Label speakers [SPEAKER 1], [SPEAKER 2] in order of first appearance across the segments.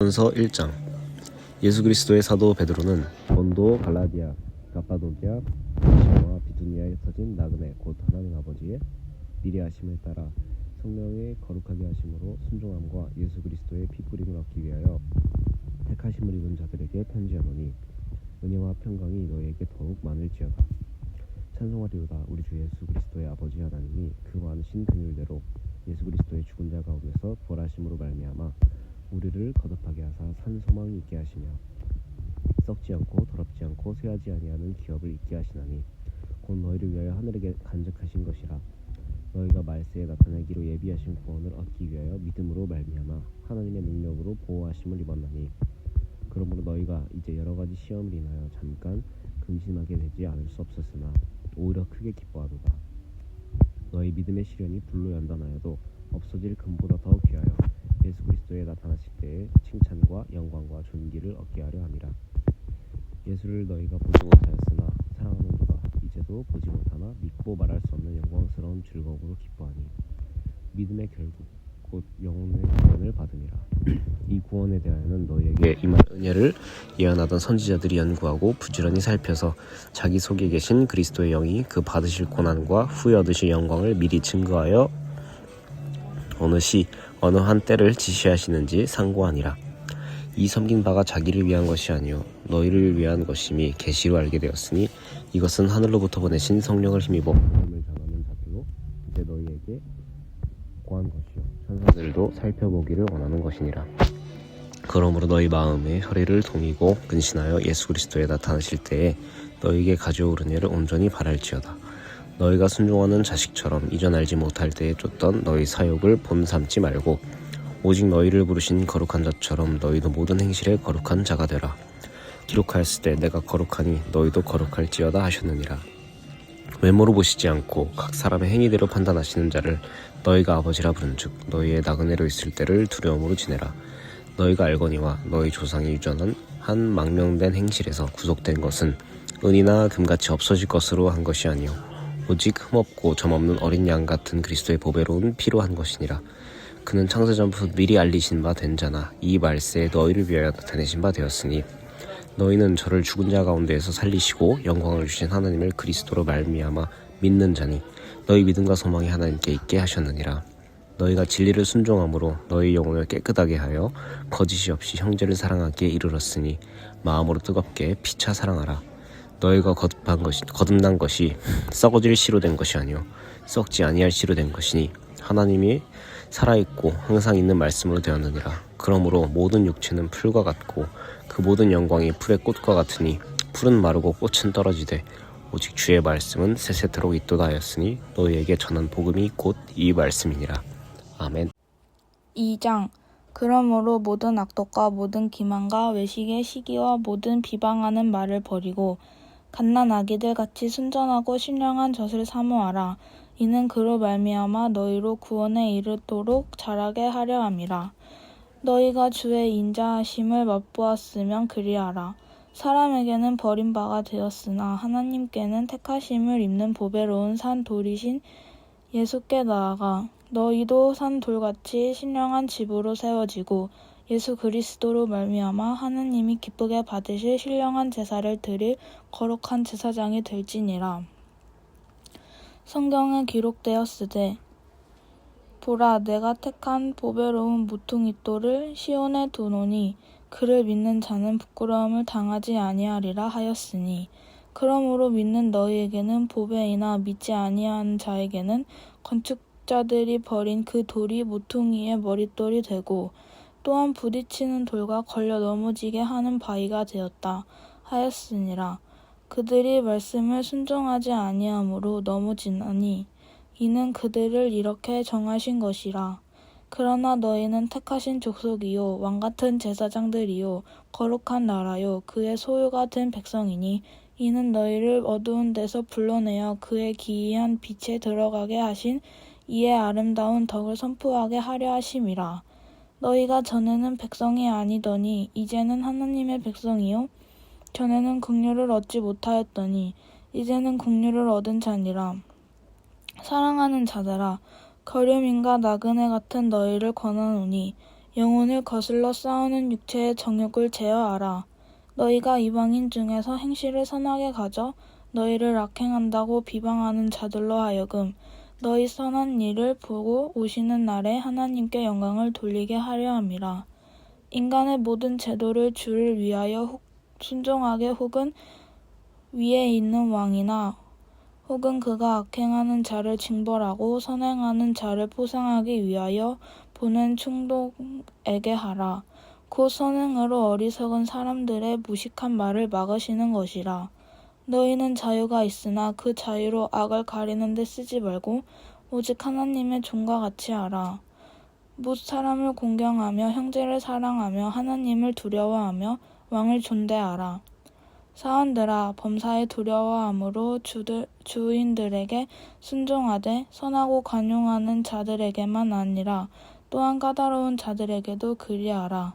[SPEAKER 1] 베드로전서 1장. 예수 그리스도의 사도 베드로는 본도, 갈라디아, 갑바도기아, 아시아와 비두니아에 흩어진 나그네 곧 하나님 아버지의 미리 하심을 따라 성령의 거룩하게 하심으로 순종함과 예수 그리스도의 피뿌림을 얻기 위하여 택하심을 입은 자들에게 편지하노니 은혜와 평강이 너희에게 더욱 많을지어다. 찬송하리로다. 우리 주 예수 그리스도의 아버지 하나님이 그 많으신 긍휼대로 예수 그리스도의 죽은 자 가운데서 부활하심으로 말미암아 우리를 거듭하게 하사 산 소망이 있게 하시며 썩지 않고 더럽지 않고 쇠하지 아니하는 기업을 있게 하시나니 곧 너희를 위하여 하늘에게 간직하신 것이라. 너희가 말세에 나타내기로 예비하신 구원을 얻기 위하여 믿음으로 말미암아 하나님의 능력으로 보호하심을 입었나니 그러므로 너희가 이제 여러 가지 시험을 인하여 잠깐 근심하게 되지 않을 수 없었으나 오히려 크게 기뻐하도다. 너희 믿음의 시련이 불로 연단하여도 없어질 금보다 더 귀하여 예수 그리스도에 나타나실 때에 칭찬과 영광과 존귀를 얻게 하려 함이라. 예수를 너희가 보지 못하였으나 사랑하는도다. 이제도 보지 못하나 믿고 말할 수 없는 영광스러운 즐거움으로 기뻐하니 믿음의 결국 곧 영혼의 구원을 받음이라. 이 구원에 대하여는 너희에게 임한 은혜를 예언하던 선지자들이 연구하고 부지런히 살펴서 자기 속에 계신 그리스도의 영이 그 받으실 고난과 후에 얻으실 영광을 미리 증거하여 어느 시 어느 한 때를 지시하시는지 상고하니라. 이 섬긴 바가 자기를 위한 것이 아니요 너희를 위한 것임이 계시로 알게 되었으니 이것은 하늘로부터 보내신 성령을 힘입어 복음을 전하는 자들로 이제 너희에게 고한 것이요 천사들도 살펴보기를 원하는 것이니라. 그러므로 너희 마음에 혈의를 동이고 근신하여 예수 그리스도에 나타나실 때에 너희에게 가져올 은혜를 온전히 바랄지어다. 너희가 순종하는 자식처럼 이전 알지 못할 때에 쫓던 너희 사욕을 본 삼지 말고 오직 너희를 부르신 거룩한 자처럼 너희도 모든 행실에 거룩한 자가 되라. 기록하였을 때 내가 거룩하니 너희도 거룩할지어다 하셨느니라. 외모로 보시지 않고 각 사람의 행위대로 판단하시는 자를 너희가 아버지라 부른즉 너희의 나그네로 있을 때를 두려움으로 지내라. 너희가 알거니와 너희 조상이 유전한 한 망명된 행실에서 구속된 것은 은이나 금같이 없어질 것으로 한 것이 아니요 오직 흠없고 점없는 어린 양 같은 그리스도의 보배로운 피로 한 것이니라. 그는 창세전부터 미리 알리신 바 된 자나 이 말세에 너희를 위하여 나타내신 바 되었으니 너희는 저를 죽은 자 가운데에서 살리시고 영광을 주신 하나님을 그리스도로 말미암아 믿는 자니 너희 믿음과 소망이 하나님께 있게 하셨느니라. 너희가 진리를 순종함으로 너희 영혼을 깨끗하게 하여 거짓이 없이 형제를 사랑하기에 이르렀으니 마음으로 뜨겁게 피차 사랑하라. 너희가 거듭난 것이 썩어질 씨로 된 것이 아니요 썩지 아니할 씨로 된 것이니 하나님이 살아있고 항상 있는 말씀으로 되었느니라. 그러므로 모든 육체는 풀과 같고 그 모든 영광이 풀의 꽃과 같으니 풀은 마르고 꽃은 떨어지되 오직 주의 말씀은 세세토록 있도다 하였으니 너희에게 전한 복음이 곧 이 말씀이니라. 아멘.
[SPEAKER 2] 2장. 그러므로 모든 악독과 모든 기만과 외식의 시기와 모든 비방하는 말을 버리고 갓난 아기들 같이 순전하고 신령한 젖을 사모하라. 이는 그로 말미암아 너희로 구원에 이르도록 자라게 하려 함이라. 너희가 주의 인자하심을 맛보았으면 그리하라. 사람에게는 버림바가 되었으나 하나님께는 택하심을 입는 보배로운 산 돌이신 예수께 나아가 너희도 산 돌같이 신령한 집으로 세워지고 예수 그리스도로 말미암아 하나님이 기쁘게 받으실 신령한 제사를 드릴 거룩한 제사장이 될지니라. 성경에 기록되었으되 보라 내가 택한 보배로운 모퉁이돌을 시온에 두노니 그를 믿는 자는 부끄러움을 당하지 아니하리라 하였으니 그러므로 믿는 너희에게는 보배이나 믿지 아니하는 자에게는 건축자들이 버린 그 돌이 모퉁이의 머릿돌이 되고 또한 부딪히는 돌과 걸려 넘어지게 하는 바위가 되었다 하였으니라. 그들이 말씀을 순종하지 아니하므로 넘어지나니 이는 그들을 이렇게 정하신 것이라. 그러나 너희는 택하신 족속이요 왕같은 제사장들이요 거룩한 나라요 그의 소유가 된 백성이니 이는 너희를 어두운 데서 불러내어 그의 기이한 빛에 들어가게 하신 이의 아름다운 덕을 선포하게 하려 하심이라. 너희가 전에는 백성이 아니더니 이제는 하나님의 백성이요 전에는 긍휼을 얻지 못하였더니 이제는 긍휼을 얻은 자니라. 사랑하는 자들아 거류민과 나그네 같은 너희를 권하노니 영혼을 거슬러 싸우는 육체의 정욕을 제어하라. 너희가 이방인 중에서 행실을 선하게 가져 너희를 악행한다고 비방하는 자들로 하여금 너희 선한 일을 보고 오시는 날에 하나님께 영광을 돌리게 하려 함이라. 인간의 모든 제도를 주를 위하여 순종하게 혹은 위에 있는 왕이나 혹은 그가 악행하는 자를 징벌하고 선행하는 자를 포상하기 위하여 보낸 충동에게 하라. 곧 선행으로 어리석은 사람들의 무식한 말을 막으시는 것이라. 너희는 자유가 있으나 그 자유로 악을 가리는 데 쓰지 말고 오직 하나님의 종과 같이 하라. 못 사람을 공경하며 형제를 사랑하며 하나님을 두려워하며 왕을 존대하라. 사원들아, 범사에 두려워함으로 주인들에게 순종하되 선하고 관용하는 자들에게만 아니라 또한 까다로운 자들에게도 그리하라.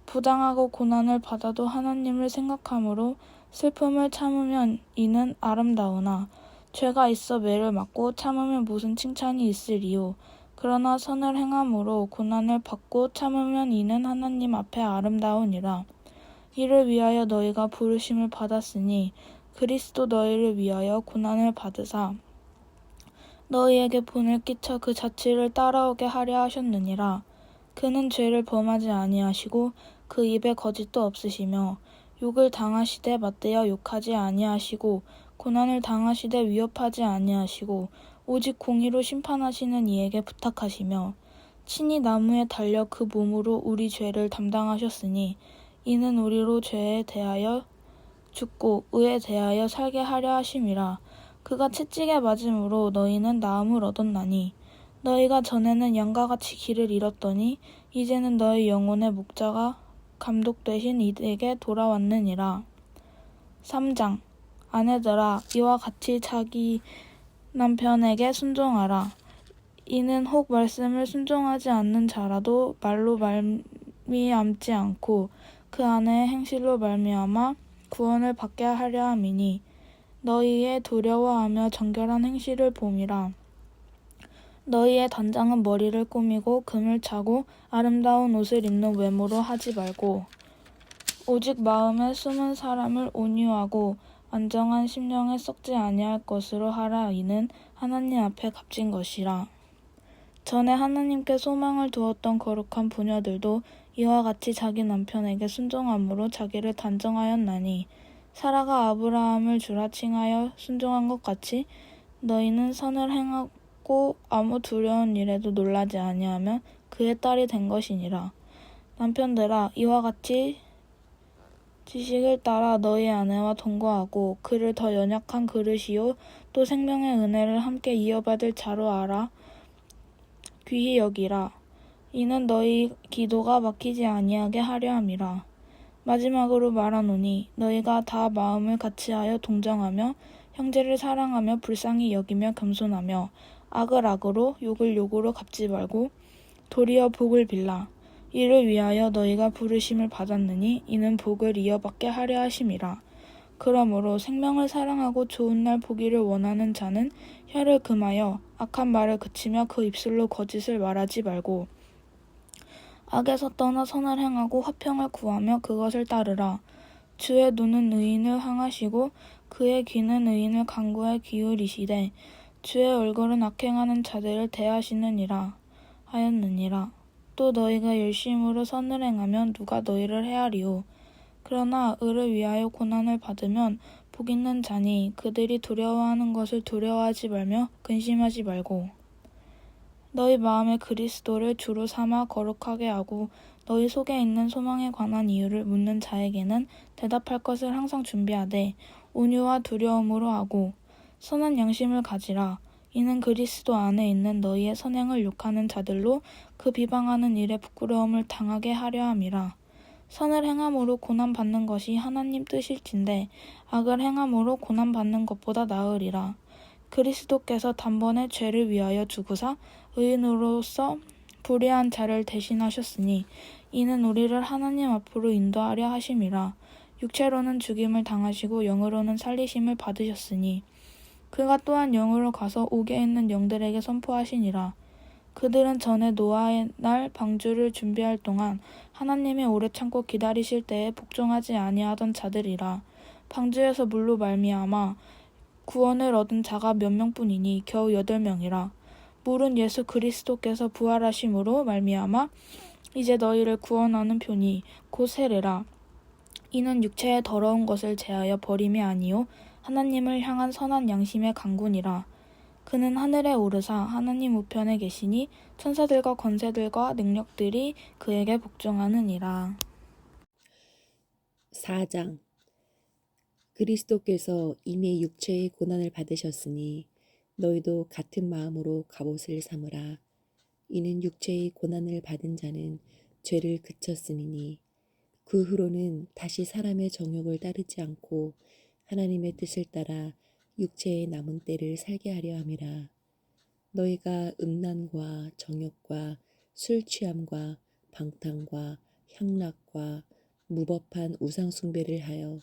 [SPEAKER 2] 부당하고 고난을 받아도 하나님을 생각함으로 슬픔을 참으면 이는 아름다우나 죄가 있어 매를 맞고 참으면 무슨 칭찬이 있으리요. 그러나 선을 행함으로 고난을 받고 참으면 이는 하나님 앞에 아름다우니라. 이를 위하여 너희가 부르심을 받았으니 그리스도 너희를 위하여 고난을 받으사 너희에게 분을 끼쳐 그 자취를 따라오게 하려 하셨느니라. 그는 죄를 범하지 아니하시고 그 입에 거짓도 없으시며 욕을 당하시되 맞대어 욕하지 아니하시고 고난을 당하시되 위협하지 아니하시고 오직 공의로 심판하시는 이에게 부탁하시며 친히 나무에 달려 그 몸으로 우리 죄를 담당하셨으니 이는 우리로 죄에 대하여 죽고 의에 대하여 살게 하려 하심이라. 그가 채찍에 맞음으로 너희는 나음을 얻었나니 너희가 전에는 양과 같이 길을 잃었더니 이제는 너희 영혼의 목자가 감독 되신 이에게 돌아왔느니라. 3장. 아내들아, 이와 같이 자기 남편에게 순종하라. 이는 혹 말씀을 순종하지 않는 자라도 말로 말미암지 않고 그 아내의 행실로 말미암아 구원을 받게 하려 함이니 너희의 두려워하며 정결한 행실을 봄이라. 너희의 단장은 머리를 꾸미고 금을 차고 아름다운 옷을 입는 외모로 하지 말고 오직 마음에 숨은 사람을 온유하고 안정한 심령에 썩지 아니할 것으로 하라. 이는 하나님 앞에 값진 것이라. 전에 하나님께 소망을 두었던 거룩한 부녀들도 이와 같이 자기 남편에게 순종함으로 자기를 단정하였나니 사라가 아브라함을 주라 칭하여 순종한 것 같이 너희는 선을 행하고 아무 두려운 일에도 놀라지 아니하면 그의 딸이 된 것이니라. 남편들아, 이와 같이 지식을 따라 너희 아내와 동거하고 그를 더 연약한 그릇이요 또 생명의 은혜를 함께 이어받을 자로 알아 귀히 여기라. 이는 너희 기도가 막히지 아니하게 하려 함이라. 마지막으로 말하노니 너희가 다 마음을 같이하여 동정하며 형제를 사랑하며 불쌍히 여기며 겸손하며 악을 악으로 욕을 욕으로 갚지 말고 도리어 복을 빌라. 이를 위하여 너희가 부르심을 받았느니 이는 복을 이어받게 하려 하심이라. 그러므로 생명을 사랑하고 좋은 날 보기를 원하는 자는 혀를 금하여 악한 말을 그치며 그 입술로 거짓을 말하지 말고 악에서 떠나 선을 행하고 화평을 구하며 그것을 따르라. 주의 눈은 의인을 향하시고 그의 귀는 의인을 간구에 기울이시되 주의 얼굴은 악행하는 자들을 대하시느니라 하였느니라. 또 너희가 열심으로 선을 행하면 누가 너희를 헤아리오. 그러나 의를 위하여 고난을 받으면 복 있는 자니 그들이 두려워하는 것을 두려워하지 말며 근심하지 말고 너희 마음에 그리스도를 주로 삼아 거룩하게 하고 너희 속에 있는 소망에 관한 이유를 묻는 자에게는 대답할 것을 항상 준비하되 온유와 두려움으로 하고 선한 양심을 가지라. 이는 그리스도 안에 있는 너희의 선행을 욕하는 자들로 그 비방하는 일에 부끄러움을 당하게 하려 함이라. 선을 행함으로 고난받는 것이 하나님 뜻일진데 악을 행함으로 고난받는 것보다 나으리라. 그리스도께서 단번에 죄를 위하여 죽으사 의인으로서 불의한 자를 대신하셨으니 이는 우리를 하나님 앞으로 인도하려 하심이라. 육체로는 죽임을 당하시고 영으로는 살리심을 받으셨으니 그가 또한 영으로 가서 옥에 있는 영들에게 선포하시니라. 그들은 전에 노아의 날 방주를 준비할 동안 하나님이 오래 참고 기다리실 때에 복종하지 아니하던 자들이라. 방주에서 물로 말미암아 구원을 얻은 자가 몇 명뿐이니 겨우 8명이라. 물은 예수 그리스도께서 부활하심으로 말미암아 이제 너희를 구원하는 표니 곧 세례라. 이는 육체의 더러운 것을 제하여 버림이 아니요 하나님을 향한 선한 양심의 강군이라. 그는 하늘에 오르사 하나님 우편에 계시니 천사들과 권세들과 능력들이 그에게 복종하느니라.
[SPEAKER 3] 4장. 그리스도께서 이미 육체의 고난을 받으셨으니 너희도 같은 마음으로 갑옷을 삼으라. 이는 육체의 고난을 받은 자는 죄를 그쳤음이니 그 후로는 다시 사람의 정욕을 따르지 않고 하나님의 뜻을 따라 육체의 남은 때를 살게 하려 함이라. 너희가 음란과 정욕과 술 취함과 방탕과 향락과 무법한 우상 숭배를 하여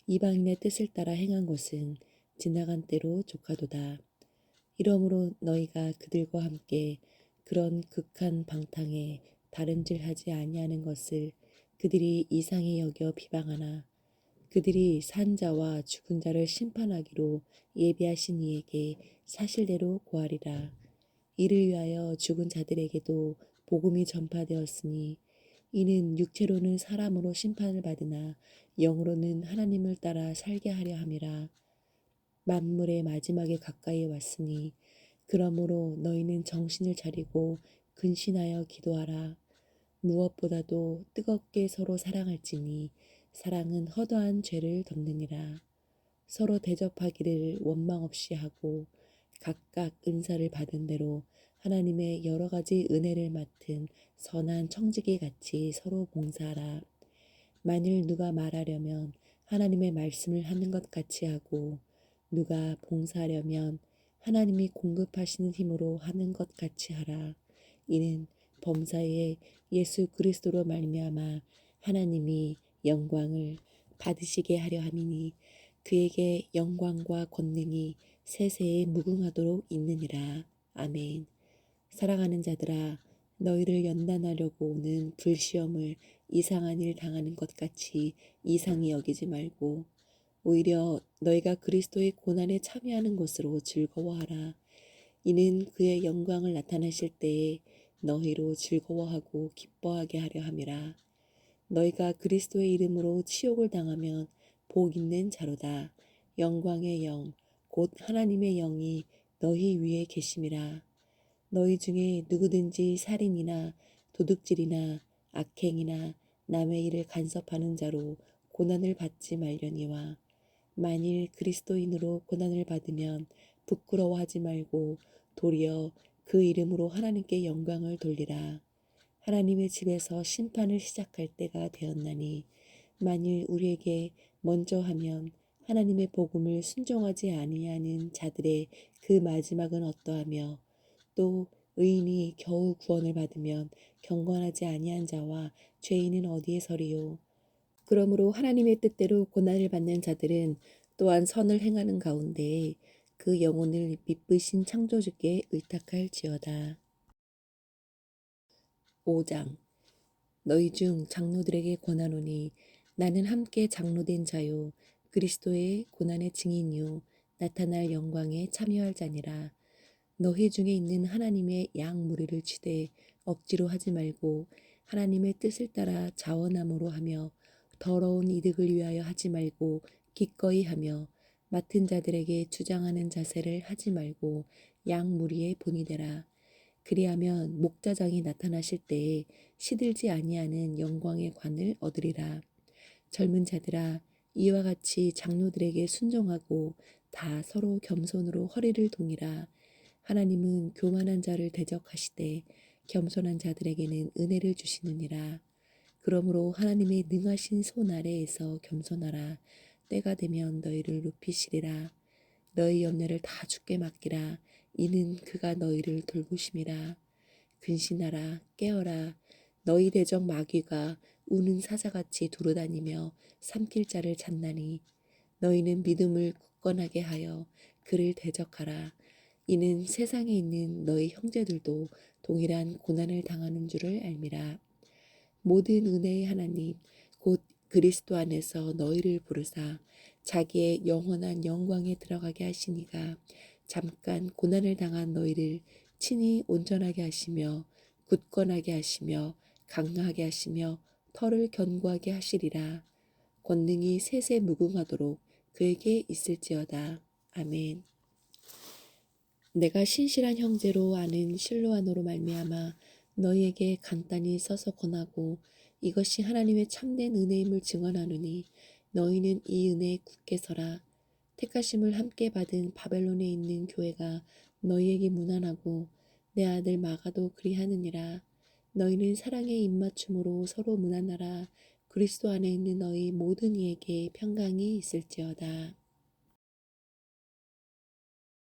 [SPEAKER 3] 이방인의 뜻을 따라 행한 것은 지나간 때로 조카도다. 이러므로 너희가 그들과 함께 그런 극한 방탕에 다름질하지 아니하는 것을 그들이 이상히 여겨 비방하나 그들이 산 자와 죽은 자를 심판하기로 예비하신 이에게 사실대로 고하리라. 이를 위하여 죽은 자들에게도 복음이 전파되었으니 이는 육체로는 사람으로 심판을 받으나 영으로는 하나님을 따라 살게 하려 함이라. 만물의 마지막에 가까이 왔으니 그러므로 너희는 정신을 차리고 근신하여 기도하라. 무엇보다도 뜨겁게 서로 사랑할지니 사랑은 허다한 죄를 덮느니라. 서로 대접하기를 원망 없이 하고 각각 은사를 받은 대로 하나님의 여러 가지 은혜를 맡은 선한 청지기 같이 서로 봉사하라. 만일 누가 말하려면 하나님의 말씀을 하는 것 같이 하고 누가 봉사하려면 하나님이 공급하시는 힘으로 하는 것 같이 하라. 이는 범사에 예수 그리스도로 말미암아 하나님이 영광을 받으시게 하려 함이니 그에게 영광과 권능이 세세에 무궁하도록 있느니라. 아멘. 사랑하는 자들아, 너희를 연단하려고 오는 불시험을 이상한 일 당하는 것 같이 이상히 여기지 말고 오히려 너희가 그리스도의 고난에 참여하는 것으로 즐거워하라. 이는 그의 영광을 나타내실 때에 너희로 즐거워하고 기뻐하게 하려 함이라. 너희가 그리스도의 이름으로 치욕을 당하면 복 있는 자로다. 영광의 영, 곧 하나님의 영이 너희 위에 계심이라. 너희 중에 누구든지 살인이나 도둑질이나 악행이나 남의 일을 간섭하는 자로 고난을 받지 말려니와 만일 그리스도인으로 고난을 받으면 부끄러워하지 말고 도리어 그 이름으로 하나님께 영광을 돌리라. 하나님의 집에서 심판을 시작할 때가 되었나니 만일 우리에게 먼저 하면 하나님의 복음을 순종하지 아니하는 자들의 그 마지막은 어떠하며 또 의인이 겨우 구원을 받으면 경건하지 아니한 자와 죄인은 어디에 서리요. 그러므로 하나님의 뜻대로 고난을 받는 자들은 또한 선을 행하는 가운데 그 영혼을 미쁘신 창조주께 의탁할지어다. 5장. 너희 중 장로들에게 권하노니 나는 함께 장로된 자요 그리스도의 고난의 증인이요 나타날 영광에 참여할 자니라. 너희 중에 있는 하나님의 양 무리를 치되 억지로 하지 말고 하나님의 뜻을 따라 자원함으로 하며 더러운 이득을 위하여 하지 말고 기꺼이 하며 맡은 자들에게 주장하는 자세를 하지 말고 양 무리의 본이 되라. 그리하면 목자장이 나타나실 때에 시들지 아니하는 영광의 관을 얻으리라. 젊은 자들아, 이와 같이 장로들에게 순종하고 다 서로 겸손으로 허리를 동이라. 하나님은 교만한 자를 대적하시되 겸손한 자들에게는 은혜를 주시느니라. 그러므로 하나님의 능하신 손 아래에서 겸손하라. 때가 되면 너희를 높이시리라. 너희 염려를 다 주께 맡기라. 이는 그가 너희를 돌보심이라. 근신하라. 깨어라. 너희 대적 마귀가 우는 사자같이 두루다니며 삼킬 자를 찾나니 너희는 믿음을 굳건하게 하여 그를 대적하라. 이는 세상에 있는 너희 형제들도 동일한 고난을 당하는 줄을 알미라. 모든 은혜의 하나님 곧 그리스도 안에서 너희를 부르사 자기의 영원한 영광에 들어가게 하시니가 잠깐 고난을 당한 너희를 친히 온전하게 하시며 굳건하게 하시며 강하게 하시며 털을 견고하게 하시리라. 권능이 세세 무궁하도록 그에게 있을지어다. 아멘. 내가 신실한 형제로 아는 실로아노로 말미암아 너희에게 간단히 써서 권하고 이것이 하나님의 참된 은혜임을 증언하노니 너희는 이 은혜에 굳게 서라. 택하심을 함께 받은 바벨론에 있는 교회가 너희에게 문안하고 내 아들 마가도 그리하느니라. 너희는 사랑의 입맞춤으로 서로 문안하라. 그리스도 안에 있는 너희 모든 이에게 평강이 있을지어다.